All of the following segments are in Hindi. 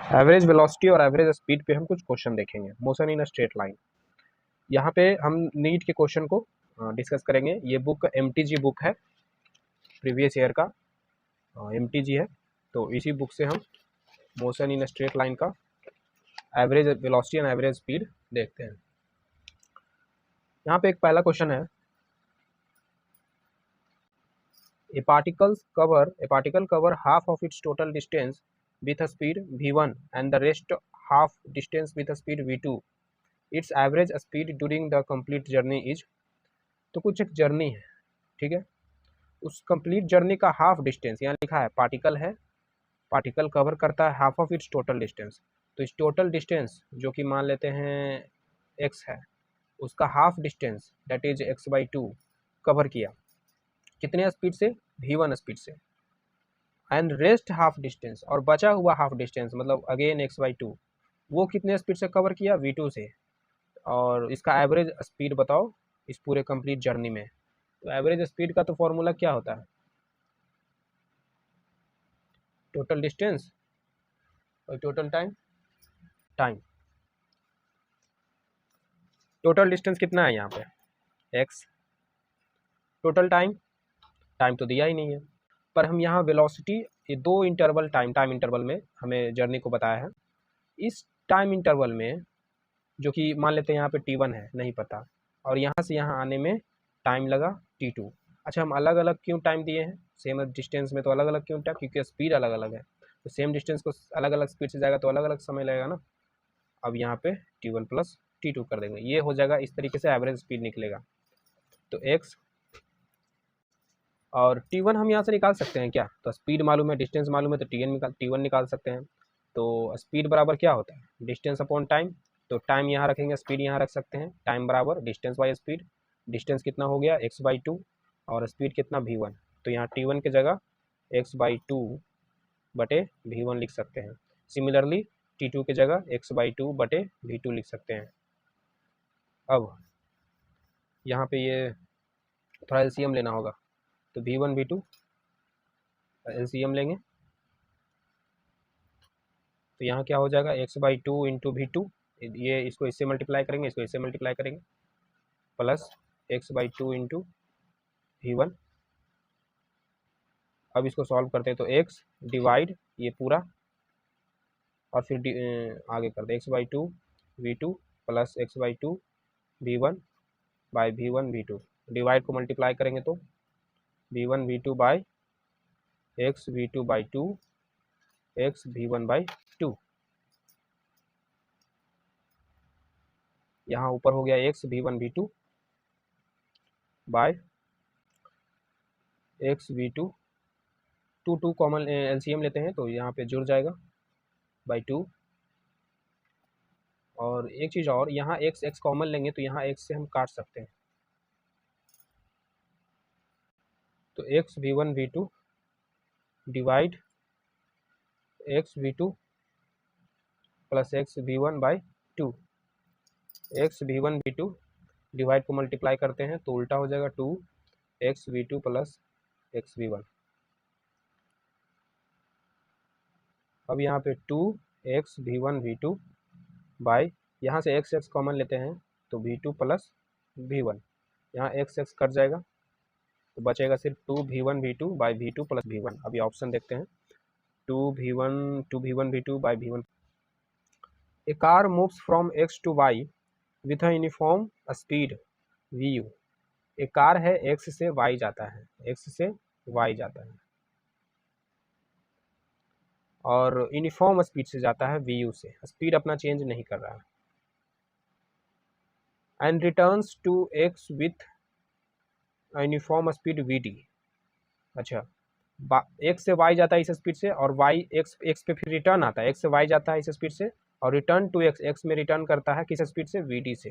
एवरेज वेलोसिटी और एवरेज स्पीड पे हम कुछ क्वेश्चन देखेंगे। Motion in a straight line, यहाँ पे हम नीट के क्वेश्चन को डिस्कस करेंगे। ये बुक MTG बुक है, प्रीवियस ईयर का MTG है, तो इसी बुक से हम motion in a straight line का average velocity and average speed देखते हैं। यहाँ पे एक पहला क्वेश्चन है, A particle cover half of its total distance with a speed v1 and the rest half distance with a speed v2. Its average speed during the complete journey is। तो कुछ एक जर्नी है, ठीक है, उस कंप्लीट जर्नी का हाफ डिस्टेंस यहाँ लिखा है, पार्टिकल है, पार्टिकल कवर करता है half of its total distance. तो इस टोटल डिस्टेंस जो कि मान लेते हैं x है, उसका half distance that is x/2 cover किया, कितने स्पीड से, v1 स्पीड से, एंड रेस्ट हाफ डिस्टेंस, और बचा हुआ हाफ डिस्टेंस मतलब अगेन x/2 वो कितने स्पीड से कवर किया, v2 से, और इसका एवरेज स्पीड बताओ इस पूरे कंप्लीट जर्नी में। तो एवरेज स्पीड का तो फॉर्मूला क्या होता है, टोटल डिस्टेंस और टोटल टाइम। टोटल डिस्टेंस कितना है यहाँ पे x, टोटल टाइम तो दिया ही नहीं है, पर हम यहाँ वेलोसिटी, ये दो इंटरवल टाइम इंटरवल में हमें जर्नी को बताया है। इस टाइम इंटरवल में जो कि मान लेते हैं यहाँ पे t1 है, नहीं पता, और यहाँ से यहाँ आने में टाइम लगा t2। अच्छा, हम अलग अलग क्यों टाइम दिए हैं, सेम डिस्टेंस में तो अलग अलग क्यों टाइम, क्योंकि स्पीड अलग अलग है, तो सेम डिस्टेंस को अलग अलग स्पीड से जाएगा तो अलग अलग समय लगेगा ना। अब यहाँ पे t1 प्लस t2 कर देंगे, ये हो जाएगा, इस तरीके से एवरेज स्पीड निकलेगा। तो x और t1 हम यहाँ से निकाल सकते हैं क्या, तो स्पीड मालूम है, डिस्टेंस मालूम है, तो t1 निकाल सकते हैं। तो स्पीड बराबर क्या होता है, डिस्टेंस अपॉन टाइम, तो टाइम यहाँ रखेंगे, स्पीड यहाँ रख सकते हैं, टाइम बराबर डिस्टेंस बाई स्पीड, डिस्टेंस कितना हो गया x/2 और स्पीड कितना v1, तो यहाँ t1 की जगह x/2 बटे v1 लिख सकते हैं। सिमिलरली t2 की जगह x/2 बटे v2 लिख सकते हैं। अब यहाँ पे ये थोड़ा LCM लेना होगा, तो v1 v2 LCM लेंगे, तो यहाँ क्या हो जाएगा x/2 इंटू v2, ये इसको इससे मल्टीप्लाई करेंगे, इसको इससे मल्टीप्लाई करेंगे, प्लस x/2 इंटू v1। अब इसको सॉल्व करते हैं तो x डिवाइड ये पूरा, और फिर आगे करते हैं x/2 v2 plus x/2 v1 by v1 v2, divide को मल्टीप्लाई करेंगे तो v1 v2 by x v2 by 2 x v1 by 2, यहाँ ऊपर हो गया x v1 v2 by x v2, 2 common LCM लेते हैं तो यहाँ पे जुड़ जाएगा बाई 2। और एक चीज़ और, यहाँ x कॉमन लेंगे तो यहाँ x से हम काट सकते हैं, तो x v1 v2 divide x v2 plus x v1 by 2, x v1 v2 divide को मल्टीप्लाई करते हैं तो उल्टा हो जाएगा 2 x v2 plus x v1। अब यहाँ पे 2 x v1 v2 बाई, यहाँ से x कॉमन लेते हैं तो v2 प्लस v1, यहाँ x कट जाएगा तो बचेगा सिर्फ 2v1 v2 by v2 plus v1। अभी ऑप्शन देखते हैं, 2v1 v2 by v1। A car moves from x to y with a uniform speed vu। एक कार है, x से y जाता है, x से y जाता है और यूनिफॉर्म स्पीड से जाता है vu से, स्पीड अपना चेंज नहीं कर रहा है, and returns to x with uniform speed vt। अच्छा, x से y जाता है इस स्पीड से, और y x पे फिर रिटर्न आता है, x से y जाता है इस स्पीड से, और रिटर्न टू x में रिटर्न करता है किस स्पीड से, vt से,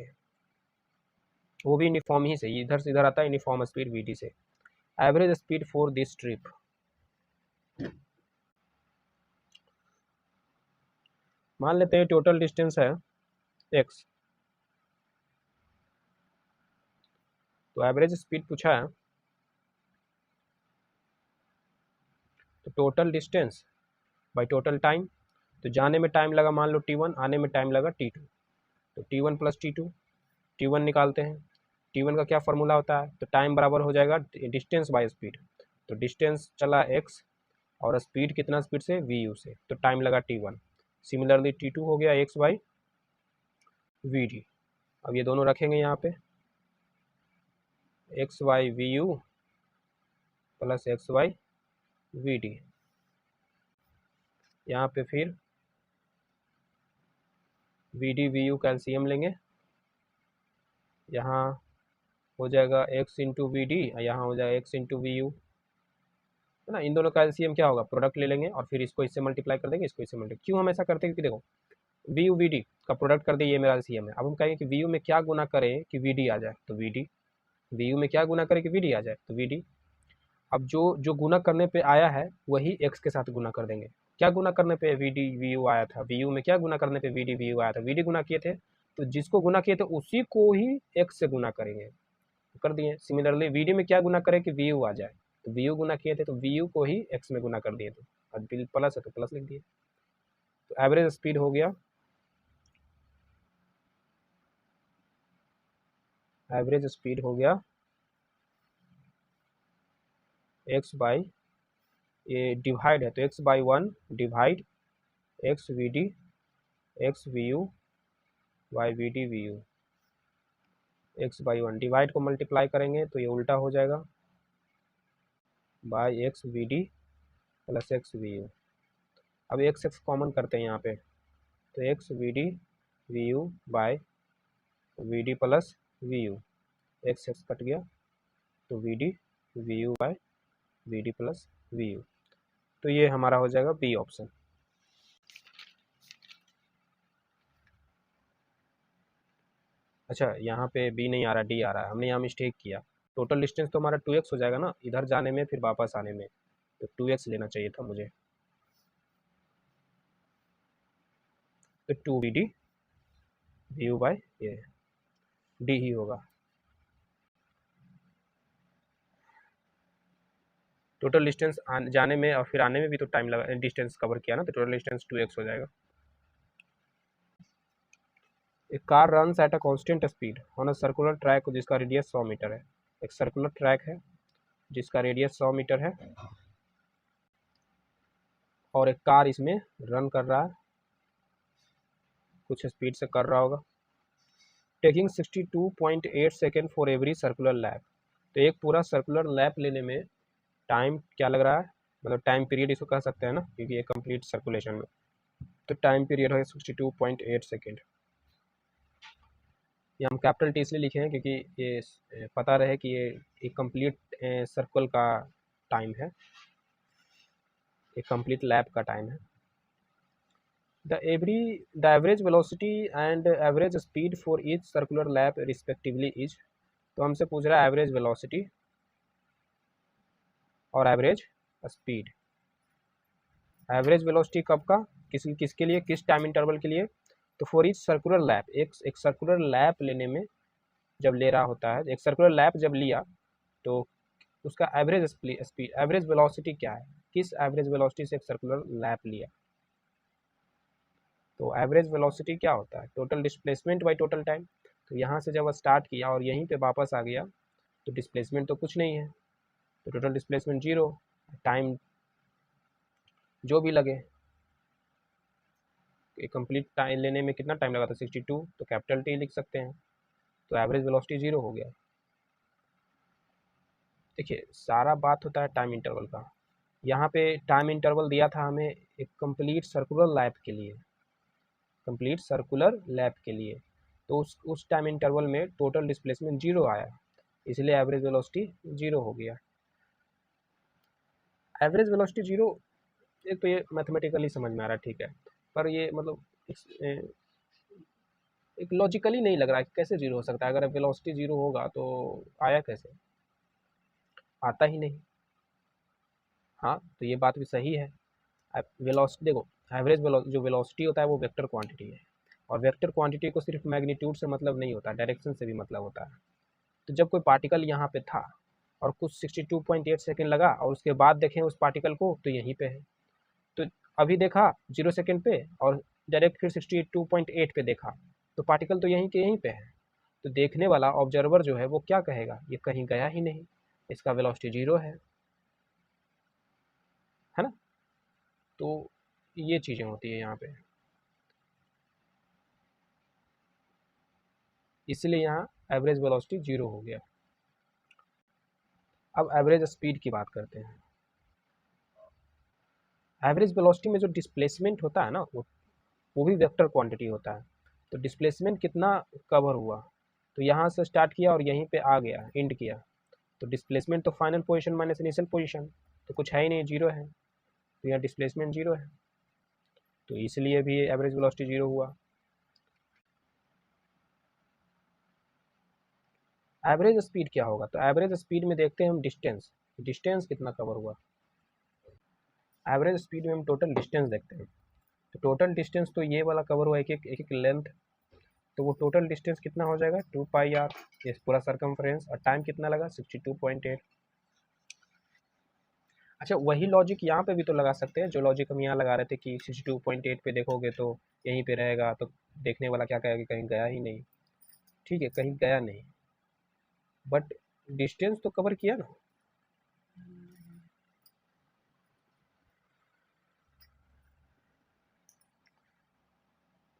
वो भी यूनिफॉर्म ही से, इधर से इधर आता है यूनिफॉर्म स्पीड vt से। Average speed for this trip, मान लेते हैं टोटल डिस्टेंस है x, तो एवरेज स्पीड पूछा है, तो total distance by total time, तो जाने में टाइम लगा मान लो t1, आने में टाइम लगा t2, तो t1 प्लस t2, t1 निकालते हैं। t1 का क्या फॉर्मूला होता है, तो टाइम बराबर हो जाएगा डिस्टेंस बाय स्पीड, तो डिस्टेंस चला x और स्पीड कितना स्पीड से vu से, तो टाइम लगा t1। सिमिलरली t2 हो गया x बाई vd। अब ये दोनों रखेंगे यहाँ पे x by vu plus x by vd। यहाँ पे फिर vd vu कैल्शियम लेंगे, यहाँ हो जाएगा x इंटू वी डी, यहाँ हो जाएगा x इंटू वी यू, है ना। इन दोनों का एलसीएम क्या होगा, प्रोडक्ट ले लेंगे और फिर इसको इससे मल्टीप्लाई कर देंगे, इसको इससे मल्टीप्लाई। क्यों हम ऐसा करते हैं, क्योंकि देखो वी यू वी डी का प्रोडक्ट कर दे, ये मेरा एलसीएम है। अब हम कहेंगे कि वी यू में क्या गुना करें कि वी डी आ जाए, तो वी डी। वी यू में क्या गुना करें कि वी डी आ जाए, तो वी डी। अब जो जो गुना करने पे आया है वही एक्स के साथ गुना कर देंगे। क्या गुना करने पे वी डी वी यू आया था, वी यू में क्या गुना करने पे वी डी वी यू आया था, वी डी गुना किए थे, तो जिसको गुना किए थे उसी को ही एक्स से गुना करेंगे, कर दिए। सिमिलरली वी डी में क्या गुना करें कि वी यू आ जाए, तो वी यू गुना किए थे तो वी यू को ही एक्स में गुना कर दिए थे, और बिल प्लस है तो प्लस लिख दिए। तो एवरेज स्पीड हो गया, एवरेज स्पीड हो गया एक्स बाई, ये डिवाइड है तो x by 1 divide x v d x v u by v d v u, x by 1 divide को मल्टीप्लाई करेंगे तो ये उल्टा हो जाएगा, by x v d plus x v u. अब एक्स एक्स कॉमन करते हैं यहाँ पे, तो x v d v u by v d plus v u, x x cut गया तो v d v u by v d plus v u. तो ये हमारा हो जाएगा बी ऑप्शन। अच्छा यहाँ पे बी नहीं आ रहा, डी आ रहा है, हमने यहाँ मिस्टेक किया। टोटल डिस्टेंस तो हमारा 2x हो जाएगा ना, इधर जाने में फिर वापस आने में, तो 2x लेना चाहिए था मुझे, तो 2 v d v u by ये डी ही होगा। टोटल डिस्टेंस जाने में और फिर आने में भी तो टाइम लगा, डिस्टेंस कवर किया ना, तो टोटल डिस्टेंस 2x हो जाएगा। एक car runs at a constant speed on a circular track जिसका रेडियस 100 मीटर है। एक सर्कुलर ट्रैक है जिसका रेडियस 100 मीटर है और एक कार इसमें रन कर रहा है, कुछ स्पीड से कर रहा होगा, taking 62.8 second for every circular lap. तो एक पूरा सर्कुलर लैप लेने में टाइम क्या लग रहा है, मतलब टाइम पीरियड इसको कह सकते हैं ना, क्योंकि ये कंप्लीट सर्कुलेशन में, तो टाइम पीरियड है 62.8 सेकेंड। ये हम कैपिटल टी इसलिए लिखे हैं क्योंकि ये पता रहे कि ये एक कंप्लीट सर्कल का टाइम है, एक कंप्लीट लैप का टाइम है। The average velocity and average speed for each circular lap respectively is. तो हमसे पूछ रहा है एवरेज वेलोसिटी और एवरेज स्पीड। एवरेज वेलोसिटी कब का, किसके लिए, किस टाइम इंटरवल के लिए, तो फॉर ईच सर्कुलर लैप, एक सर्कुलर लैप लेने में जब ले रहा होता है, एक सर्कुलर लैप जब लिया तो उसका एवरेज स्पीड, एवरेज वेलोसिटी क्या है, किस एवरेज वेलोसिटी से एक सर्कुलर लैप लिया। तो एवरेज वेलोसिटी क्या होता है, total displacement by total time. तो यहाँ से जब स्टार्ट किया और यहीं पे वापस आ गया तो डिस्प्लेसमेंट तो कुछ नहीं है, तो टोटल डिस्प्लेसमेंट 0, टाइम जो भी लगे, कंप्लीट टाइम लेने में कितना टाइम लगा था 62, तो कैपिटल टी लिख सकते हैं, तो एवरेज वेलोसिटी 0 हो गया। देखिए सारा बात होता है टाइम इंटरवल का, यहाँ पे टाइम इंटरवल दिया था हमें एक कंप्लीट सर्कुलर लैप के लिए, कंप्लीट सर्कुलर लैप के लिए, तो उस टाइम इंटरवल में टोटल डिस्प्लेसमेंट 0 आया, इसलिए एवरेज वेलोसिटी 0 हो गया। एवरेज वेलोसिटी 0, एक तो ये मैथमेटिकली समझ में आ रहा है, ठीक है, पर ये मतलब एक लॉजिकली नहीं लग रहा है कि कैसे 0 हो सकता है, अगर वेलोसिटी 0 होगा तो आया कैसे, आता ही नहीं। हाँ तो ये बात भी सही है, वेलोसिटी देखो, एवरेज जो वेलोसिटी होता है वो वेक्टर क्वांटिटी है, और वेक्टर क्वांटिटी को सिर्फ मैग्नीट्यूड से मतलब नहीं होता, डायरेक्शन से भी मतलब होता है। तो जब कोई पार्टिकल यहाँ पे था और कुछ 62.8 सेकेंड लगा और उसके बाद देखें उस पार्टिकल को तो यहीं पे है, तो अभी देखा 0 सेकंड पे और डायरेक्ट फिर 62.8 पे देखा, तो पार्टिकल तो यहीं के यहीं पे है। तो देखने वाला ऑब्जर्वर जो है वो क्या कहेगा, ये कहीं गया ही नहीं, इसका वेलोसिटी 0 है ना। तो ये चीज़ें होती है यहाँ पे, इसलिए यहाँ एवरेज वेलोसिटी 0 हो गया। अब एवरेज स्पीड की बात करते हैं। एवरेज वेलोसिटी में जो डिस्प्लेसमेंट होता है ना, वो भी वेक्टर क्वांटिटी होता है। तो डिस्प्लेसमेंट कितना कवर हुआ, तो यहाँ से स्टार्ट किया और यहीं पे आ गया, एंड किया, तो डिस्प्लेसमेंट तो final position minus initial position, तो कुछ है ही नहीं, 0 है, तो यहाँ डिस्प्लेसमेंट 0 है, तो इसलिए भी एवरेज वेलोसिटी 0 हुआ। एवरेज स्पीड क्या होगा, तो एवरेज स्पीड में देखते हैं हम डिस्टेंस, डिस्टेंस कितना कवर हुआ। एवरेज स्पीड में हम टोटल डिस्टेंस देखते हैं, तो टोटल डिस्टेंस तो ये वाला कवर हुआ, एक लेंथ, तो वो टोटल डिस्टेंस कितना हो जाएगा 2πr, ये पूरा सरकमफ्रेंस, और टाइम कितना लगा 62.8। अच्छा, वही लॉजिक यहाँ पे भी तो लगा सकते हैं, जो लॉजिक हम यहाँ लगा रहे थे कि 62.8 पे देखोगे तो यहीं पे रहेगा, तो देखने वाला क्या कहेगा कि कहीं गया ही नहीं। ठीक है, कहीं गया नहीं, बट डिस्टेंस तो कवर किया ना।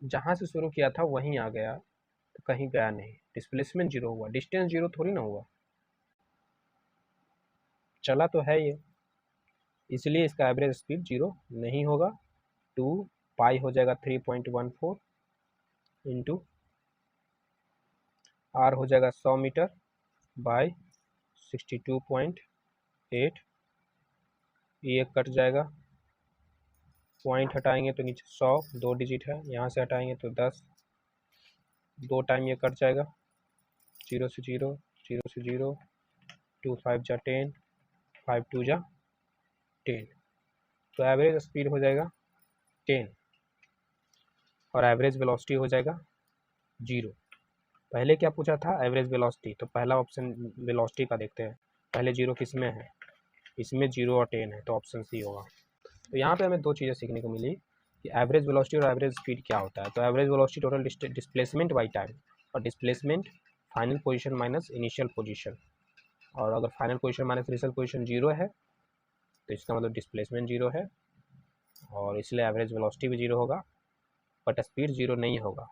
जहाँ से शुरू किया था वहीं आ गया, तो कहीं गया नहीं, डिस्प्लेसमेंट 0 हुआ, डिस्टेंस 0 थोड़ी ना हुआ, चला तो है ये, इसलिए इसका एवरेज स्पीड 0 नहीं होगा। 2 पाई हो जाएगा 3.14 इंटू आर हो जाएगा 100 मीटर बाय 62.8, ये कट जाएगा, पॉइंट हटाएंगे तो नीचे 100 दो डिजिट है, यहाँ से हटाएंगे तो 10, दो टाइम ये कट जाएगा, 0 से 0, 0 से 0, 2 5 जा 10, 5 2 जा 10, तो एवरेज स्पीड हो जाएगा 10 और एवरेज वेलोसिटी हो जाएगा 0। पहले क्या पूछा था, एवरेज वेलोसिटी, तो पहला ऑप्शन वेलोसिटी का देखते हैं, पहले 0 किस में है, इसमें 0 और 10 है, तो ऑप्शन सी होगा। तो यहाँ पे हमें दो चीज़ें सीखने को मिली कि एवरेज वेलोसिटी और एवरेज स्पीड क्या होता है। तो average velocity total displacement by time, और displacement final position minus initial position, और अगर final position minus initial position 0 है तो इसका मतलब डिस्प्लेसमेंट 0 है, और इसलिए एवरेज वेलोसिटी भी 0 होगा, बट स्पीड 0 नहीं होगा,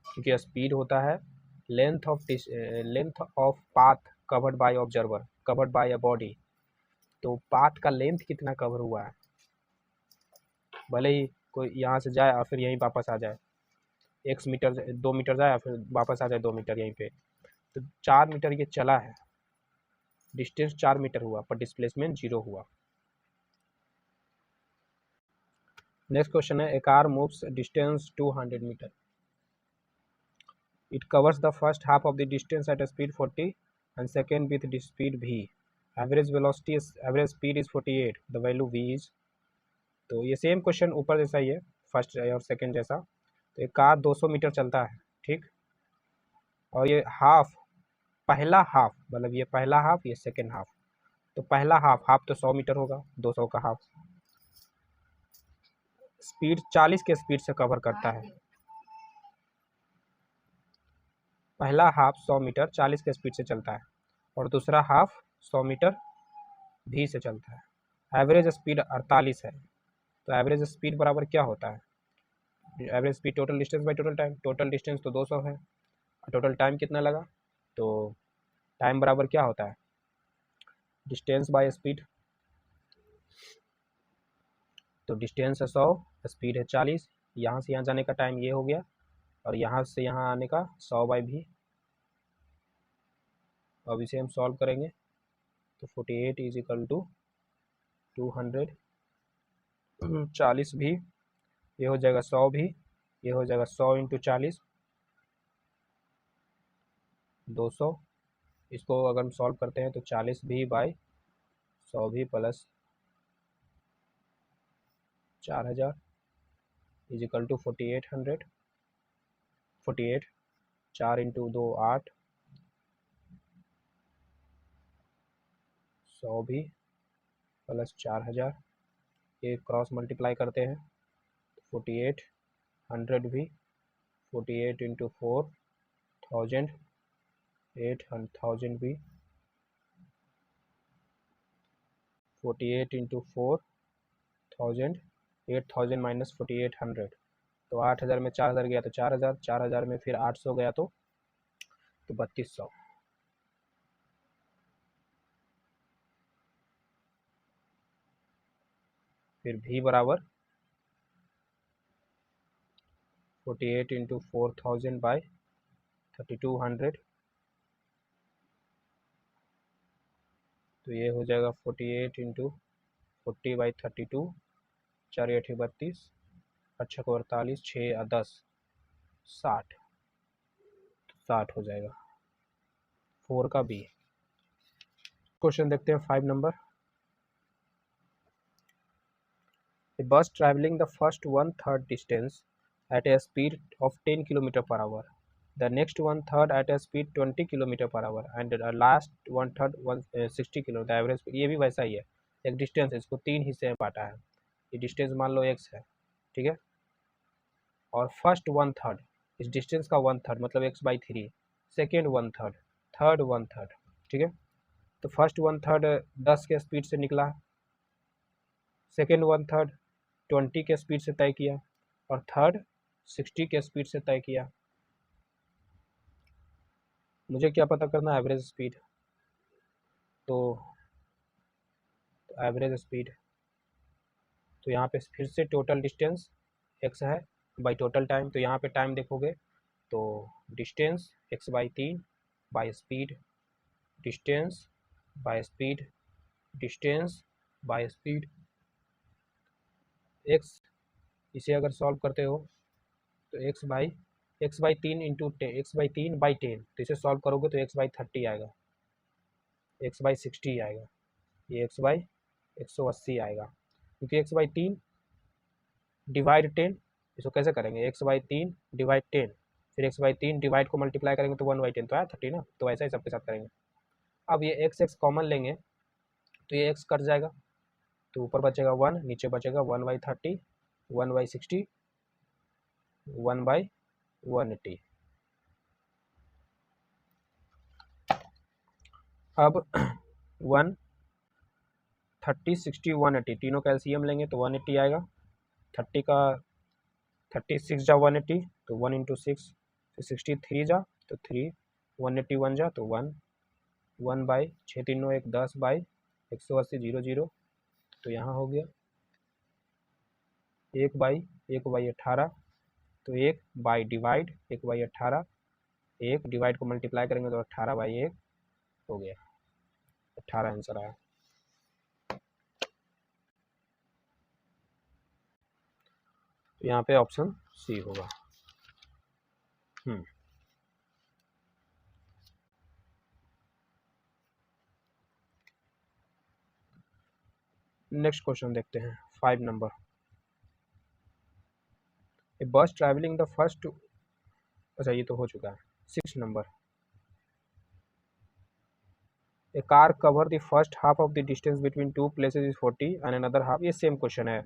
क्योंकि स्पीड होता है length of path covered by observer, covered by a body. तो पाथ का लेंथ कितना कवर हुआ है, भले ही कोई यहाँ से जाए और फिर यहीं वापस आ जाए, 1 मीटर 2 मीटर जाए और फिर वापस आ जाए 2 मीटर यहीं पे, तो 4 मीटर ये चला है, डिस्टेंस 4 मीटर हुआ, पर डिस्प्लेसमेंट 0 हुआ। नेक्स्ट क्वेश्चन है, a car moves distance 200 metre, it covers the first half of the distance at speed 40 and second with speed v, average velocity average speed is 48, the value v is. तो ये सेम क्वेश्चन ऊपर जैसा ही है, फर्स्ट और सेकेंड जैसा। तो एक कार 200 मीटर चलता है, ठीक, और ये हाफ, पहला हाफ, मतलब ये पहला हाफ, ये सेकेंड हाफ, तो पहला हाफ, हाफ तो 100 मीटर होगा, 200 का हाफ, स्पीड 40 के स्पीड से कवर करता है, पहला हाफ 100 मीटर 40 के स्पीड से चलता है, और दूसरा हाफ 100 मीटर भी से चलता है, एवरेज स्पीड 48 है। तो एवरेज स्पीड बराबर क्या होता है, average speed total distance by total time, total distance तो 200 है, टोटल टाइम कितना लगा, तो टाइम बराबर क्या होता है, डिस्टेंस बाय स्पीड, तो डिस्टेंस है 100, स्पीड है 40, यहाँ से यहाँ जाने का टाइम ये हो गया, और यहाँ से यहाँ आने का 100/v। अब इसे हम सॉल्व करेंगे तो 48 इज इक्वल टू 200, 40 भी, ये हो जाएगा 100 भी, ये हो जाएगा 100 इंटू 40, 200, इसको अगर हम सॉल्व करते हैं तो 40 भी बाई 100 भी plus 4000 is equal to 4800, 48, 4 into 2 8, 100 भी प्लस 4000, ये क्रॉस मल्टीप्लाई करते हैं 4800 भी, 48 इंटू 4000, 8000 भी, 48 इंटू 4000, 8000 माइनस 4800, तो 8000 में 4000 गया तो 4000, 4000 में फिर 800 गया तो 3200। फिर भी बराबर 48 इंटू 4000 बाई 3200, तो ये हो जाएगा 48 इंटू 40 बाई 32, 4 8 32, 8 को 48, 6 या 10, 60, तो 60 हो जाएगा 4 का बी। क्वेश्चन देखते हैं 5 number. A bus traveling the first 1/3 distance at a speed of 10 km per hour, the next 1/3 at a speed 20 km per hour, and the last 1/3 60 km, the average speed। ये भी वैसा ही है, एक डिस्टेंस है, इसको 3 हिस्से में बांटा है, ये डिस्टेंस मान लो x है, ठीक है, और फर्स्ट 1/3, इस डिस्टेंस का 1/3 मतलब x/3, सेकेंड 1/3, थर्ड 1/3, ठीक है। तो फर्स्ट 1/3 10 के स्पीड से निकला, सेकेंड 1/3 20 के स्पीड से तय किया, और थर्ड 60 के स्पीड से तय किया। मुझे क्या पता करना है, एवरेज स्पीड। तो एवरेज स्पीड, तो यहाँ पे फिर से टोटल डिस्टेंस x है बाई टोटल टाइम, तो यहाँ पे टाइम देखोगे तो distance x/3 by speed, distance by speed, distance by speed, x, इसे अगर सॉल्व करते हो तो x/3 इंटू 10, x/3/10, तो इसे सॉल्व करोगे तो x/30 आएगा, x/60 आएगा, ये x/180 आएगा, क्योंकि x/3 डिवाइड 10, इसको कैसे करेंगे, x/3 डिवाइड 10, फिर x/3 डिवाइड को मल्टीप्लाई करेंगे तो 1/10 तो आया 30 ना, तो ऐसा ही सबके साथ करेंगे। अब ये x कॉमन लेंगे तो ये x कट जाएगा, तो ऊपर बचेगा 1, नीचे बचेगा 1/30, 1/60, 1/180। अब 1 30 60 180 तीनों का एलसीएम लेंगे तो 180 आएगा, 30 का 36 जा 180 तो 1 इंटू 6, 63 जा तो 3, 181 जा तो 1, 1 बाई 6 3 9 1 10 बाई 180 0 0, तो यहाँ हो गया 1/18, तो 1 बाई डिवाइड 1/18, 1 डिवाइड को मल्टीप्लाई करेंगे तो 18/1 हो गया, 18 आंसर आया। तो यहाँ पे ऑप्शन सी होगा। नेक्स्ट क्वेश्चन देखते हैं 5 नंबर। ए बस ट्रैवलिंग द फर्स्ट, अच्छा ये तो हो चुका है। 6 number, A car cover the first half of the distance between 2 places is 40 and another half, ये सेम क्वेश्चन है,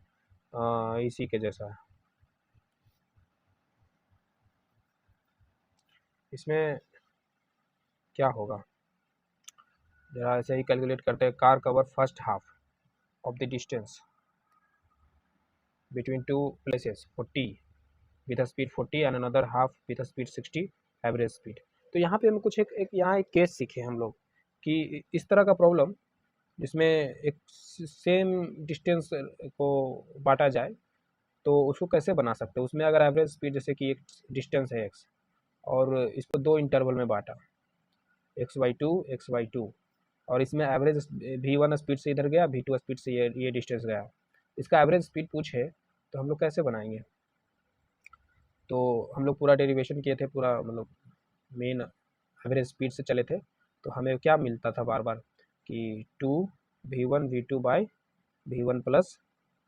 इसी के जैसा है। इसमें क्या होगा, जरा ऐसे ही कैलकुलेट करते हैं। Car cover first half of the distance between 2 places 40 with speed 40 and another half with speed 60 average speed. तो यहाँ पे हम कुछ एक यहाँ एक केस सीखे हम लोग कि इस तरह का प्रॉब्लम जिसमें एक सेम डिस्टेंस को बांटा जाए तो उसको कैसे बना सकते हैं। उसमें अगर एवरेज स्पीड जैसे कि एक डिस्टेंस है x और इसको 2 इंटरवल में बांटा, x/2 x/2, और इसमें एवरेज v1 स्पीड से इधर गया, v2 स्पीड से ये डिस्टेंस गया, इसका एवरेज स्पीड पूछे तो हम लोग कैसे बनाएंगे। तो हम लोग पूरा डेरिवेशन किए थे, पूरा मतलब मेन एवरेज स्पीड से चले थे, तो हमें क्या मिलता था बार बार कि 2v1 v2 by v1 plus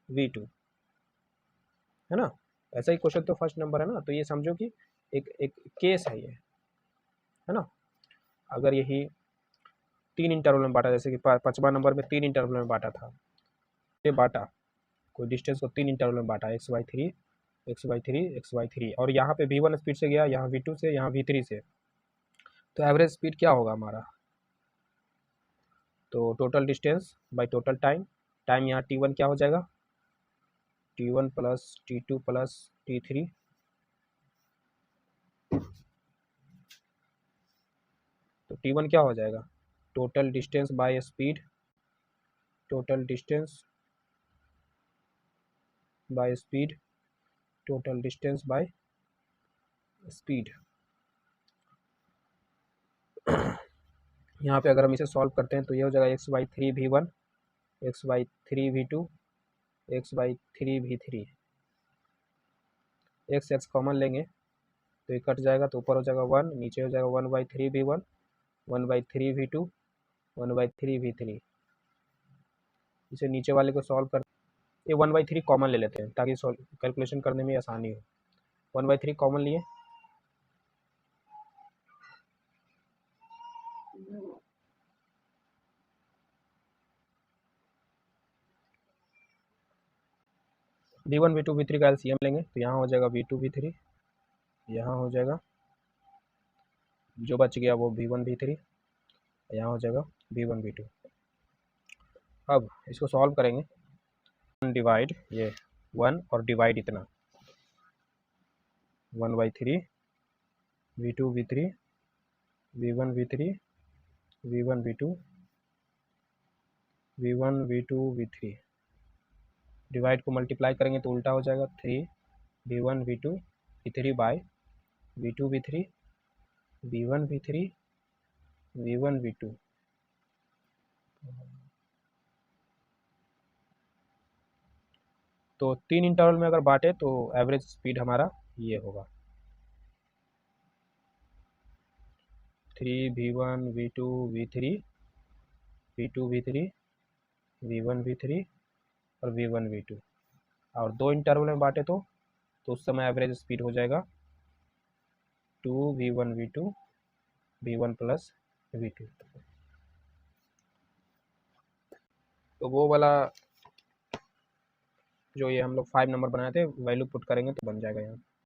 v2, है ना। ऐसा ही क्वेश्चन तो फर्स्ट नंबर है ना, तो ये समझो कि एक केस है ये, है ना। अगर यही 3 इंटरवल में बांटा, जैसे कि 5वां नंबर में 3 इंटरवल में बांटा था, ये बांटा, कोई डिस्टेंस को 3 इंटरवल में बांटा, x/3 x/3 x/3, और यहाँ पे v1 स्पीड से गया, यहाँ v2 से, यहाँ v3 से, तो एवरेज स्पीड क्या होगा हमारा? तो total distance by total time, time यहाँ t1 क्या हो जाएगा? t1 plus t2 plus t3, तो t1 क्या हो जाएगा? Total distance by speed, total distance by speed, total distance by speed. यहाँ पे अगर हम इसे सॉल्व करते हैं तो ये हो जाएगा x/3 v1 x/3 v2 x/3 v3, x common लेंगे तो ये कट जाएगा, तो ऊपर हो जाएगा 1, नीचे हो जाएगा 1/3 v1 1/3 v2 1/3 v3। इसे नीचे वाले को सॉल्व कर, ये 1/3 कॉमन ले लेते हैं ताकि कैलकुलेशन करने में आसानी हो। 1/3 कॉमन लिए, v1 v2 v3 का एलसीएम लेंगे तो यहाँ हो जाएगा v2 v3, यहाँ हो जाएगा, जो बच गया वो v1 v3, यहाँ हो जाएगा v1 v2। अब इसको सॉल्व करेंगे, डिवाइड ये 1 और डिवाइड इतना 1/3 v2 v3 v1 v3 v1 v2 v1 v2 v3, divide को मल्टीप्लाई करेंगे तो उल्टा हो जाएगा 3 v1 v2 v3 bye v2 v3 v1 v3 v1 v2। तो 3 इंटरवल में अगर बांटे तो एवरेज स्पीड हमारा ये होगा 3 v1 v2 v3 v2 v3 v1 v3 और v1 v2, और 2 इंटरवल में बांटे तो उस समय एवरेज स्पीड हो जाएगा 2 v1 v2 v1 plus v2। तो वो वाला जो ये हम लोग 5 नंबर बनाए थे वैल्यू पुट करेंगे तो बन जाएगा यहाँ।